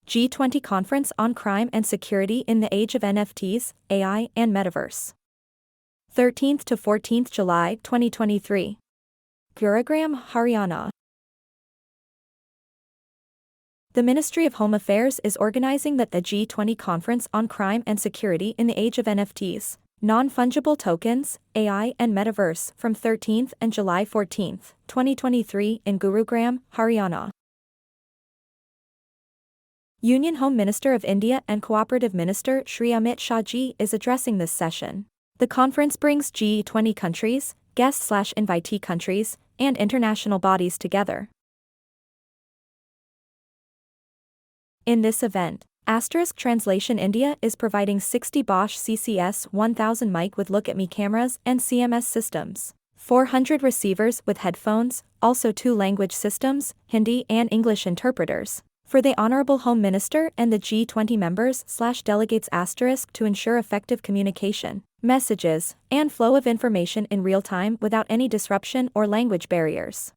G20 Conference on Crime and Security in the Age of NFTs, AI, and Metaverse. 13th to 14th July 2023. Gurugram, Haryana. The Ministry of Home Affairs is organizing the G20 Conference on Crime and Security in the Age of NFTs, Non-Fungible Tokens, AI and Metaverse from 13th and July 14th, 2023 in Gurugram, Haryana. Union Home Minister of India and Cooperative Minister Shri Amit Shah is addressing this session. The conference brings G20 countries, guest/invitee countries, and international bodies together. In this event, *TranslationIndia is providing 60 Bosch CCS 1000 mic with Look at Me cameras and CMS systems, 400 receivers with headphones, also 2 language systems, Hindi and English interpreters, for the Honourable Home Minister and the G20 members/delegates to ensure effective communication, messages, and flow of information in real time without any disruption or language barriers.